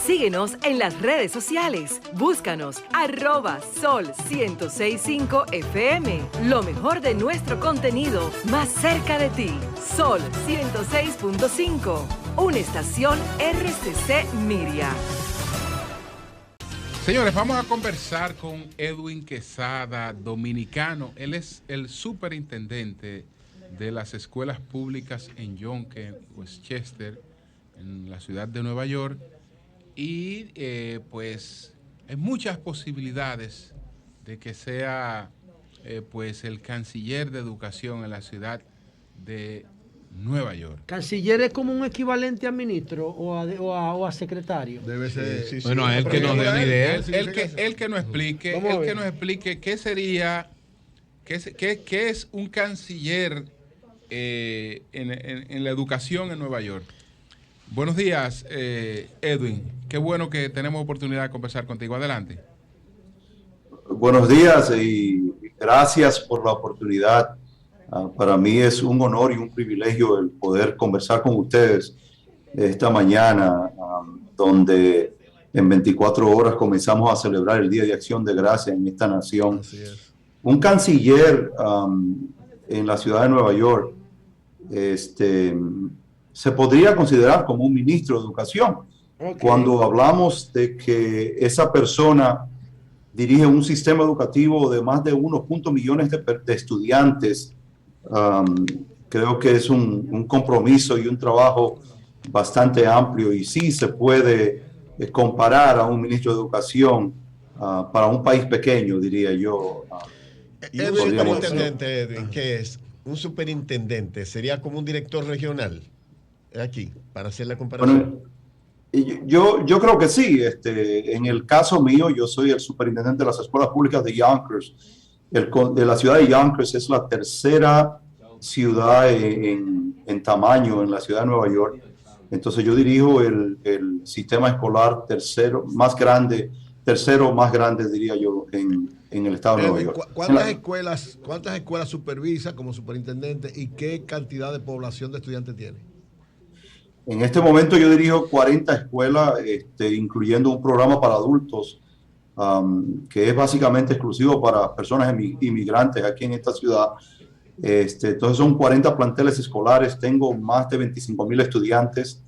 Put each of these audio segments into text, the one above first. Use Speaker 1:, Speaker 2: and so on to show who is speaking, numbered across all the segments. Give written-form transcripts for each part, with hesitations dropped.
Speaker 1: Síguenos en las redes sociales. Búscanos @Sol1065 FM. Lo mejor de nuestro contenido más cerca de ti. Sol 106.5. Una estación RCC Miria.
Speaker 2: Señores, vamos a conversar con Edwin Quesada, dominicano. Él es el superintendente de las escuelas públicas en Yonkers, Westchester, en la ciudad de Nueva York. Y pues hay muchas posibilidades de que sea pues el canciller de educación en la ciudad de Nueva York.
Speaker 3: ¿Canciller es como un equivalente a ministro o a secretario?
Speaker 4: Debe ser.
Speaker 2: Sí,
Speaker 4: bueno, a él que nos dé una idea.
Speaker 2: Él que nos explique qué sería, qué es un canciller en la educación en Nueva York. Buenos días, Edwin. Qué bueno que tenemos oportunidad de conversar contigo. Adelante.
Speaker 5: Buenos días y gracias por la oportunidad. Para mí es un honor y un privilegio el poder conversar con ustedes esta mañana, donde en 24 horas comenzamos a celebrar el Día de Acción de Gracias en esta nación.
Speaker 4: Así es.
Speaker 5: Un canciller en la ciudad de Nueva York se podría considerar como un ministro de educación. Okay. Cuando hablamos de que esa persona dirige un sistema educativo de más de 1 millones de estudiantes, creo que es un compromiso y un trabajo bastante amplio, y sí se puede comparar a un ministro de educación para un país pequeño, diría yo.
Speaker 4: ¿Y un superintendente, Edwin, qué es? Un superintendente sería como un director regional aquí, para hacer la comparación.
Speaker 5: Bueno, yo creo que sí. En el caso mío, yo soy el superintendente de las escuelas públicas de Yonkers. De la ciudad de Yonkers es la tercera ciudad en tamaño en la ciudad de Nueva York. Entonces yo dirijo el sistema escolar tercero más grande diría yo en el estado de Nueva York.
Speaker 4: ¿Cuántas escuelas supervisa como superintendente y qué cantidad de población de estudiantes tiene?
Speaker 5: En este momento yo dirijo 40 escuelas, incluyendo un programa para adultos, que es básicamente exclusivo para personas inmigrantes aquí en esta ciudad. Entonces son 40 planteles escolares, tengo más de 25,000 estudiantes,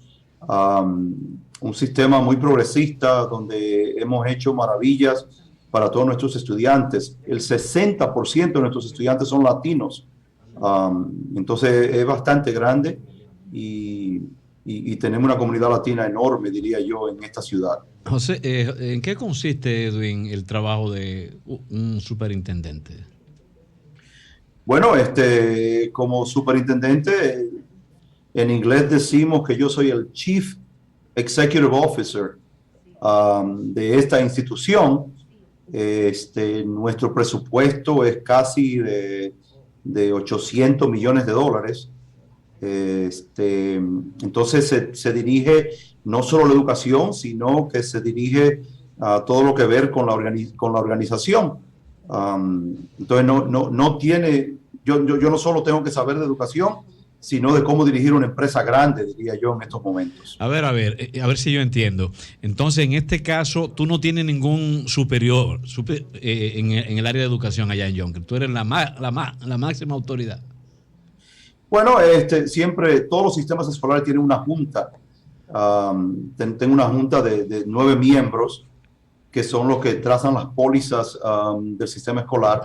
Speaker 5: un sistema muy progresista donde hemos hecho maravillas para todos nuestros estudiantes. El 60% de nuestros estudiantes son latinos, entonces es bastante grande y tenemos una comunidad latina enorme, diría yo, en esta ciudad.
Speaker 6: José, ¿en qué consiste, Edwin, el trabajo de un superintendente?
Speaker 5: Bueno, como superintendente, en inglés decimos que yo soy el Chief Executive Officer de esta institución. Nuestro presupuesto es casi de $800 millones. Entonces se dirige no solo la educación, sino que se dirige a todo lo que ver con la organización. Entonces no tiene, yo no solo tengo que saber de educación, sino de cómo dirigir una empresa grande, diría yo, en estos momentos.
Speaker 6: A ver si yo entiendo. Entonces, en este caso, tú no tienes ningún superior en el área de educación allá en Yonkers. Tú eres la máxima autoridad.
Speaker 5: Bueno, siempre todos los sistemas escolares tienen una junta. Tengo una junta de 9 miembros que son los que trazan las pólizas del sistema escolar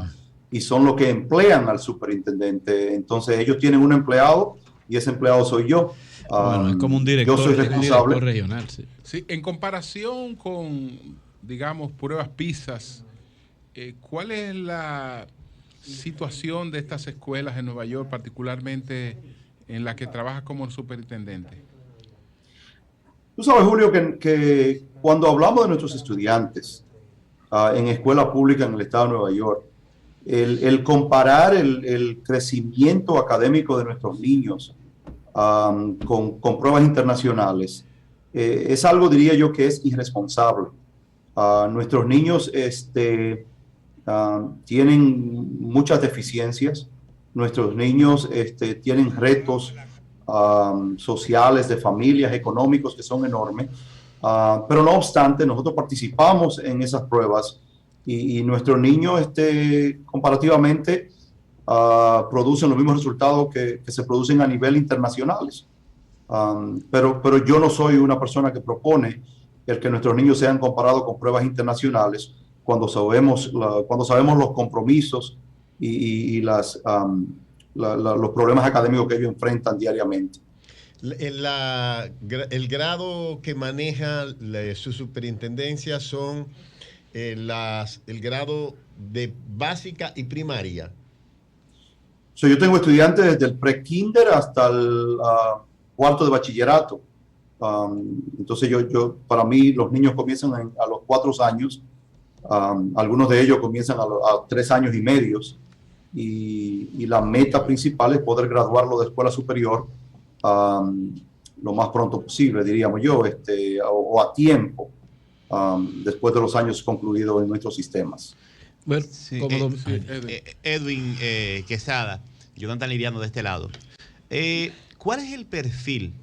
Speaker 5: y son los que emplean al superintendente. Entonces ellos tienen un empleado y ese empleado soy yo.
Speaker 6: Bueno, es como un director,
Speaker 5: yo soy responsable.
Speaker 6: Un director regional. Sí.
Speaker 2: Sí, en comparación con, digamos, pruebas PISA, ¿cuál es la situación de estas escuelas en Nueva York, particularmente en la que trabajas como superintendente?
Speaker 5: Tú sabes, Julio, que cuando hablamos de nuestros estudiantes en escuela pública en el estado de Nueva York, el comparar el crecimiento académico de nuestros niños con pruebas internacionales es algo, diría yo, que es irresponsable. Nuestros niños tienen muchas deficiencias. Nuestros niños tienen retos sociales, de familias, económicos que son enormes. Pero no obstante, nosotros participamos en esas pruebas y nuestros niños comparativamente producen los mismos resultados que se producen a nivel internacionales. Pero yo no soy una persona que propone el que nuestros niños sean comparados con pruebas internacionales cuando sabemos los compromisos y los problemas académicos que ellos enfrentan diariamente.
Speaker 4: El grado que maneja su superintendencia son el grado de básica y primaria.
Speaker 5: Yo tengo estudiantes desde el pre-kinder hasta el cuarto de bachillerato. Entonces para mí los niños comienzan a los 4 años. Algunos de ellos comienzan a 3 años y medio. Y la meta principal es poder graduarlo de escuela superior lo más pronto posible, diríamos yo, o a tiempo, después de los años concluidos en nuestros sistemas.
Speaker 7: Bueno, Edwin Quesada, Jonathan Liriano de este lado. ¿Cuál es el perfil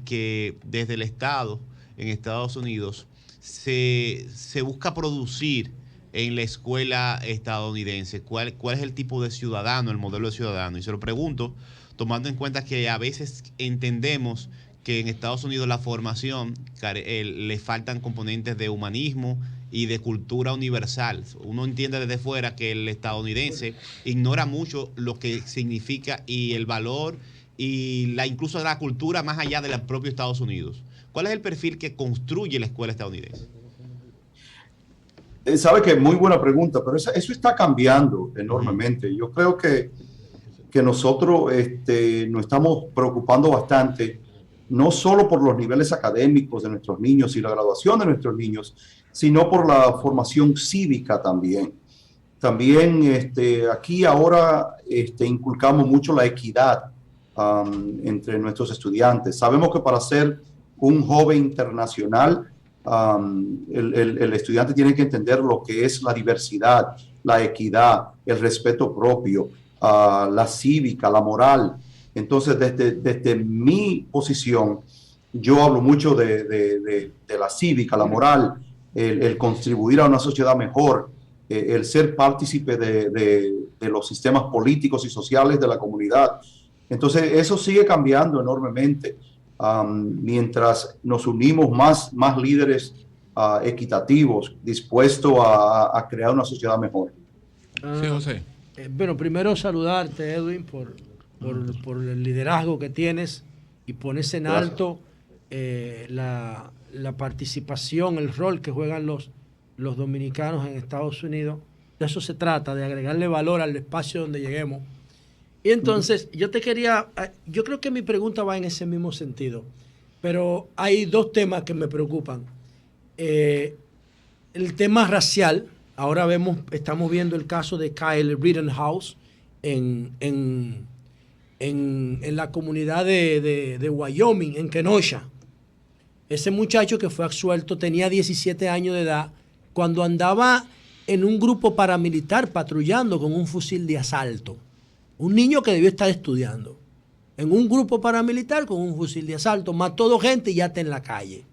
Speaker 7: que desde el Estado en Estados Unidos se busca producir en la escuela estadounidense? ¿Cuál es el tipo de ciudadano, el modelo de ciudadano? Y se lo pregunto tomando en cuenta que a veces entendemos que en Estados Unidos la formación le faltan componentes de humanismo y de cultura universal. Uno entiende desde fuera que el estadounidense ignora mucho lo que significa y el valor y incluso la cultura más allá del propio Estados Unidos. ¿Cuál es el perfil que construye la escuela estadounidense?
Speaker 5: Sabe que muy buena pregunta, pero eso está cambiando enormemente. Yo creo que nosotros nos estamos preocupando bastante, no solo por los niveles académicos de nuestros niños y la graduación de nuestros niños, sino por la formación cívica también. También aquí ahora inculcamos mucho la equidad entre nuestros estudiantes. Sabemos que para ser un joven internacional, el estudiante tiene que entender lo que es la diversidad, la equidad, el respeto propio, la cívica, la moral. Entonces, desde mi posición, yo hablo mucho de la cívica, la moral, el contribuir a una sociedad mejor, el ser partícipe de los sistemas políticos y sociales de la comunidad. Entonces, eso sigue cambiando enormemente mientras nos unimos más líderes equitativos, dispuestos a crear una sociedad mejor.
Speaker 2: Sí, José.
Speaker 3: Bueno, primero saludarte, Edwin, por el liderazgo que tienes y pones en alto la participación, el rol que juegan los dominicanos en Estados Unidos. De eso se trata, de agregarle valor al espacio donde lleguemos. Y entonces, yo creo que mi pregunta va en ese mismo sentido, pero hay 2 temas que me preocupan. El tema racial. Ahora estamos viendo el caso de Kyle Rittenhouse en la comunidad de Wyoming, en Kenosha. Ese muchacho que fue absuelto tenía 17 años de edad cuando andaba en un grupo paramilitar patrullando con un fusil de asalto. Un niño que debió estar estudiando. En un grupo paramilitar con un fusil de asalto. Mató 2 gente y ya está en la calle.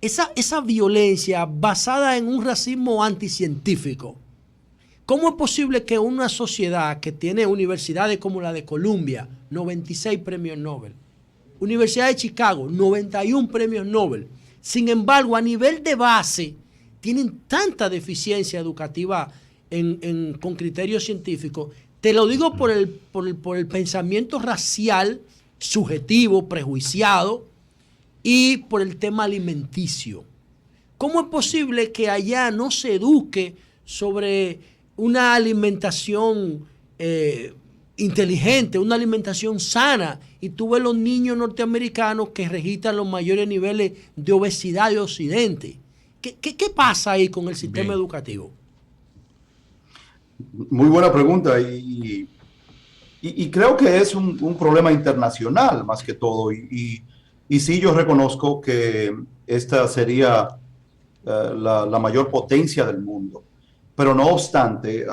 Speaker 3: Esa violencia basada en un racismo anticientífico. ¿Cómo es posible que una sociedad que tiene universidades como la de Columbia, 96 premios Nobel, Universidad de Chicago, 91 premios Nobel, sin embargo, a nivel de base, tienen tanta deficiencia educativa con criterios científicos? Te lo digo por el pensamiento racial, subjetivo, prejuiciado, y por el tema alimenticio. ¿Cómo es posible que allá no se eduque sobre una alimentación inteligente, una alimentación sana? Y tú ves los niños norteamericanos que registran los mayores niveles de obesidad de Occidente. ¿Qué pasa ahí con el sistema educativo?
Speaker 5: Muy buena pregunta y creo que es un problema internacional más que todo. Y sí, yo reconozco que esta sería la mayor potencia del mundo. Pero no obstante,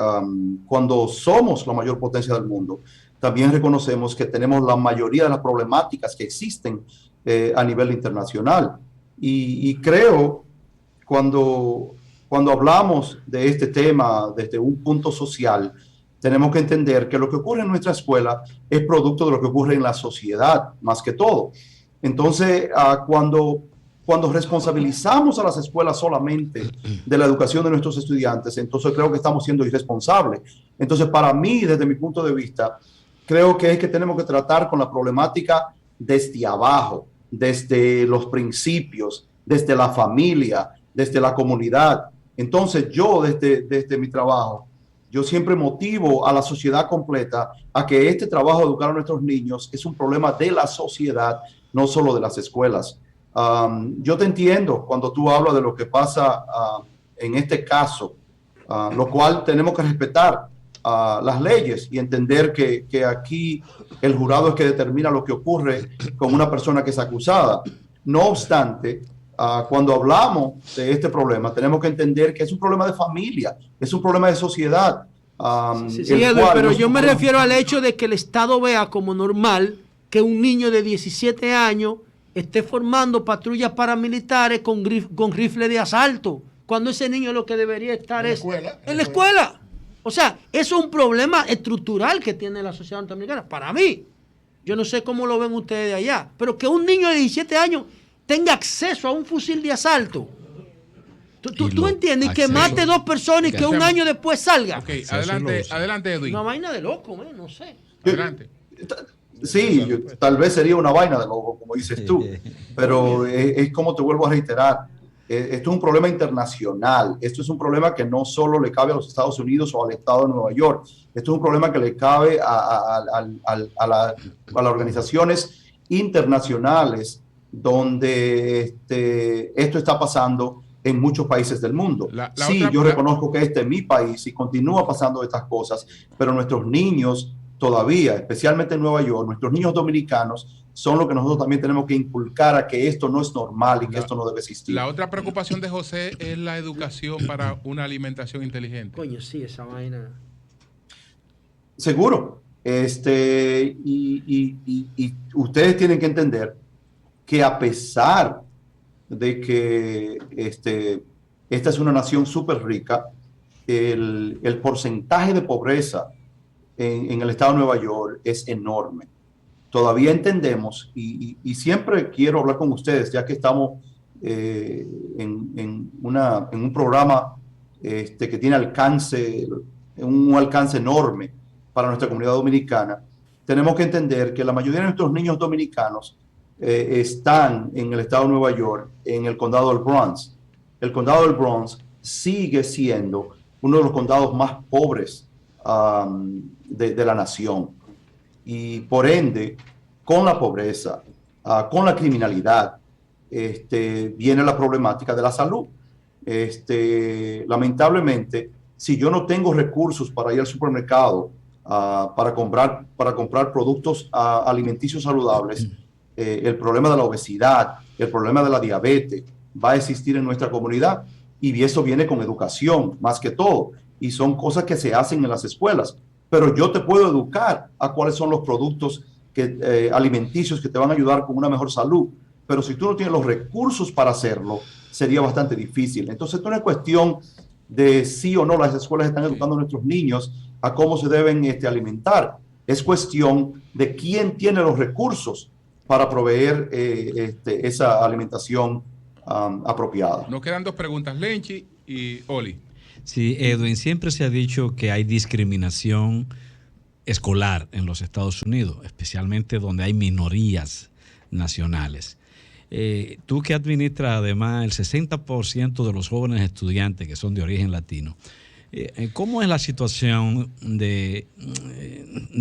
Speaker 5: cuando somos la mayor potencia del mundo, también reconocemos que tenemos la mayoría de las problemáticas que existen a nivel internacional. Y creo cuando hablamos de este tema desde un punto social, tenemos que entender que lo que ocurre en nuestra escuela es producto de lo que ocurre en la sociedad, más que todo. Entonces, cuando responsabilizamos a las escuelas solamente de la educación de nuestros estudiantes, entonces creo que estamos siendo irresponsables. Entonces, para mí, desde mi punto de vista, creo que es que tenemos que tratar con la problemática desde abajo, desde los principios, desde la familia, desde la comunidad. Entonces, yo desde mi trabajo, yo siempre motivo a la sociedad completa a que este trabajo de educar a nuestros niños es un problema de la sociedad, no solo de las escuelas. Yo te entiendo cuando tú hablas de lo que pasa en este caso, lo cual tenemos que respetar las leyes y entender que aquí el jurado es que determina lo que ocurre con una persona que es acusada. No obstante, cuando hablamos de este problema, tenemos que entender que es un problema de familia, es un problema de sociedad.
Speaker 3: Sí, Edwin, pero yo me refiero al hecho de que el Estado vea como normal que un niño de 17 años esté formando patrullas paramilitares con rifle de asalto, cuando ese niño lo que debería estar en la escuela. O sea, eso es un problema estructural que tiene la sociedad norteamericana. Para mí, yo no sé cómo lo ven ustedes de allá, pero que un niño de 17 años tenga acceso a un fusil de asalto. ¿Tú entiendes? Y que mate 2 personas y que un año después salga.
Speaker 2: Ok, adelante, Edwin.
Speaker 3: Una vaina de loco, no sé.
Speaker 2: Adelante.
Speaker 5: Sí, tal vez sería una vaina de loco, como dices tú, pero es como te vuelvo a reiterar. Esto es un problema internacional. Esto es un problema que no solo le cabe a los Estados Unidos o al estado de Nueva York. Esto es un problema que le cabe a las organizaciones internacionales donde esto está pasando en muchos países del mundo. Yo reconozco que este es mi país y continúa pasando estas cosas, pero nuestros niños todavía, especialmente en Nueva York, nuestros niños dominicanos son lo que nosotros también tenemos que inculcar a que esto no es normal y que esto no debe existir.
Speaker 2: La otra preocupación de José es la educación para una alimentación inteligente.
Speaker 3: Coño, sí, esa vaina.
Speaker 5: Seguro. Y ustedes tienen que entender que a pesar de que esta es una nación súper rica, el porcentaje de pobreza en el estado de Nueva York es enorme. Todavía entendemos, y siempre quiero hablar con ustedes, ya que estamos en un programa que tiene un alcance enorme para nuestra comunidad dominicana. Tenemos que entender que la mayoría de nuestros niños dominicanos están en el estado de Nueva York, en el condado del Bronx. El condado del Bronx sigue siendo uno de los condados más pobres de la nación, y por ende, con la pobreza, con la criminalidad, viene la problemática de la salud. Lamentablemente, si yo no tengo recursos para ir al supermercado para comprar productos alimenticios saludables, el problema de la obesidad, el problema de la diabetes va a existir en nuestra comunidad, y eso viene con educación más que todo, y son cosas que se hacen en las escuelas. Pero yo te puedo educar a cuáles son los productos alimenticios que te van a ayudar con una mejor salud. Pero si tú no tienes los recursos para hacerlo, sería bastante difícil. Entonces, esto no es cuestión de sí o no las escuelas están educando a nuestros niños a cómo se deben alimentar. Es cuestión de quién tiene los recursos para proveer esa alimentación apropiada.
Speaker 2: Nos quedan 2 preguntas, Lenchi y Oli.
Speaker 6: Sí, Edwin, siempre se ha dicho que hay discriminación escolar en los Estados Unidos, especialmente donde hay minorías nacionales. Tú que administras además el 60% de los jóvenes estudiantes que son de origen latino, ¿cómo es la situación de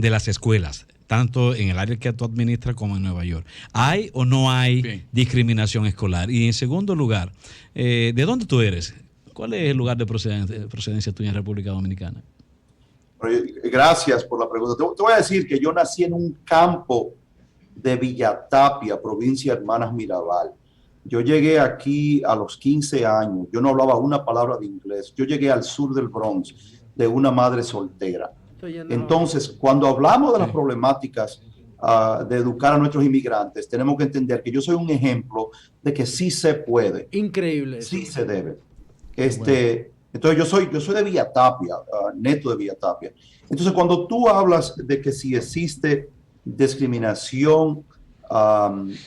Speaker 6: las escuelas, tanto en el área que tú administras como en Nueva York? ¿Hay o no hay discriminación escolar? Y en segundo lugar, ¿de dónde tú eres? ¿Cuál es el lugar de procedencia tuya en República Dominicana?
Speaker 5: Gracias por la pregunta. Te voy a decir que yo nací en un campo de Villatapia, provincia de Hermanas Mirabal. Yo llegué aquí a los 15 años. Yo no hablaba una palabra de inglés. Yo llegué al sur del Bronx de una madre soltera. Entonces, cuando hablamos de las problemáticas de educar a nuestros inmigrantes, tenemos que entender que yo soy un ejemplo de que sí se puede.
Speaker 3: Increíble.
Speaker 5: Sí se debe. Entonces yo soy de Villa Tapia, neto de Villa Tapia. Entonces cuando tú hablas de que si existe discriminación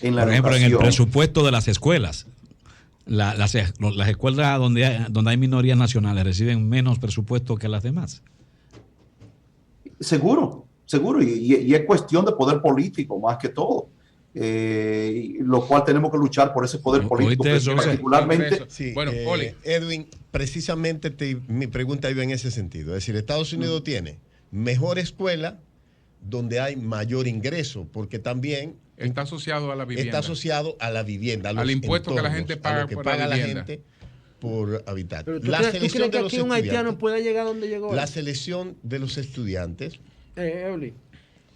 Speaker 5: en la
Speaker 6: por ejemplo, en el
Speaker 5: educación,
Speaker 6: presupuesto de las escuelas, las escuelas donde hay minorías nacionales reciben menos presupuesto que las demás.
Speaker 5: Seguro, y es cuestión de poder político más que todo, lo cual tenemos que luchar por ese poder político,
Speaker 6: eso,
Speaker 5: particularmente.
Speaker 4: Sí,
Speaker 2: bueno, Poli.
Speaker 4: Edwin, precisamente mi pregunta iba en ese sentido. Es decir, Estados Unidos tiene mejor escuela donde hay mayor ingreso, porque también
Speaker 2: está asociado a la vivienda.
Speaker 4: Está asociado a la vivienda,
Speaker 2: al impuesto que la gente paga
Speaker 4: por
Speaker 2: la
Speaker 4: la
Speaker 2: vivienda.
Speaker 4: gente por habitar.
Speaker 3: Pero
Speaker 4: ¿tú crees
Speaker 3: que aquí un haitiano pueda llegar donde llegó?
Speaker 4: La selección de los estudiantes.
Speaker 3: Euli.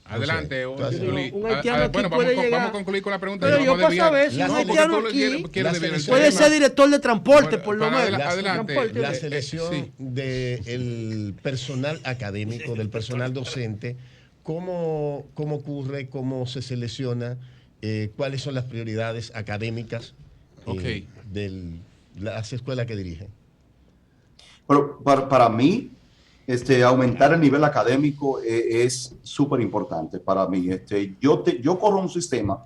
Speaker 2: Adelante,
Speaker 4: No sé.
Speaker 2: Uli.
Speaker 3: Un haitiano aquí
Speaker 2: Bueno,
Speaker 3: puede llegar.
Speaker 2: vamos a concluir con la pregunta.
Speaker 3: Pero
Speaker 2: y
Speaker 3: yo
Speaker 2: vamos a
Speaker 3: para saber
Speaker 2: desviar.
Speaker 3: si un
Speaker 4: porque
Speaker 3: haitiano
Speaker 2: tú
Speaker 3: aquí
Speaker 2: quieres desviar el
Speaker 3: puede
Speaker 2: tema.
Speaker 3: ser director de transporte,
Speaker 2: Bueno,
Speaker 3: por lo
Speaker 2: para
Speaker 3: menos.
Speaker 2: adelante.
Speaker 4: La
Speaker 2: Sí.
Speaker 4: selección del personal académico, del personal docente, ¿cómo ocurre? ¿Cómo se selecciona? ¿Cuáles son las prioridades académicas de las escuelas que dirigen?
Speaker 5: Pero para mí, aumentar el nivel académico es súper importante para mí. Yo corro un sistema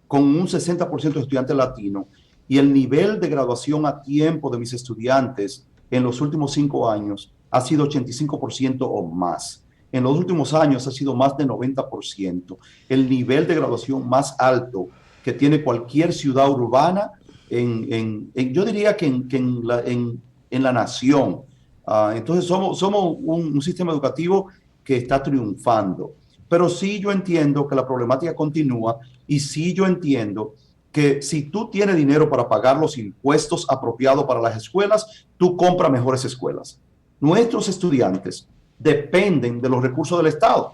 Speaker 5: con un 60% de estudiantes latinos y el nivel de graduación a tiempo de mis estudiantes en los últimos 5 años ha sido 85% o más. En los últimos años ha sido más de 90%. El nivel de graduación más alto que tiene cualquier ciudad urbana, yo diría que en la nación. Entonces somos un sistema educativo que está triunfando. Pero sí yo entiendo que la problemática continúa y sí yo entiendo que si tú tienes dinero para pagar los impuestos apropiados para las escuelas, tú compras mejores escuelas. Nuestros estudiantes dependen de los recursos del Estado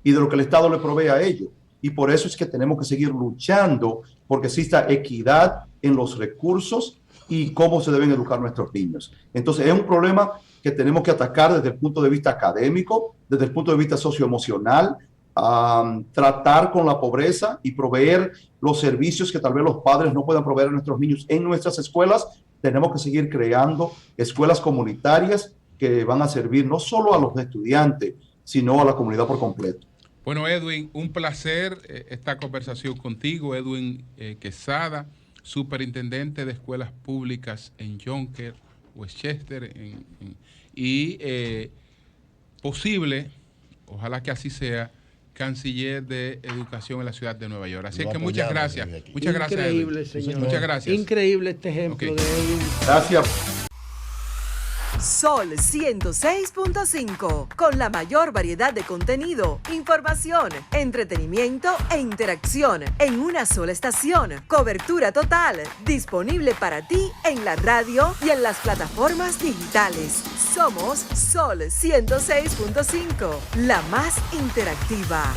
Speaker 5: y de lo que el Estado le provee a ellos. Y por eso es que tenemos que seguir luchando porque exista equidad en los recursos y cómo se deben educar nuestros niños. Entonces es un problema que tenemos que atacar desde el punto de vista académico, desde el punto de vista socioemocional, tratar con la pobreza y proveer los servicios que tal vez los padres no puedan proveer a nuestros niños en nuestras escuelas. Tenemos que seguir creando escuelas comunitarias que van a servir no solo a los estudiantes, sino a la comunidad por completo.
Speaker 2: Bueno, Edwin, un placer esta conversación contigo. Edwin Quesada, superintendente de escuelas públicas en Yonker, Westchester, y posible, ojalá que así sea, canciller de educación en la ciudad de Nueva York. Así que muchas gracias. Muchas gracias, Edwin.
Speaker 3: Increíble, señor.
Speaker 2: Muchas gracias.
Speaker 3: Increíble este ejemplo de Edwin.
Speaker 5: Gracias.
Speaker 1: Sol 106.5, con la mayor variedad de contenido, información, entretenimiento e interacción en una sola estación. Cobertura total, disponible para ti en la radio y en las plataformas digitales. Somos Sol 106.5, la más interactiva.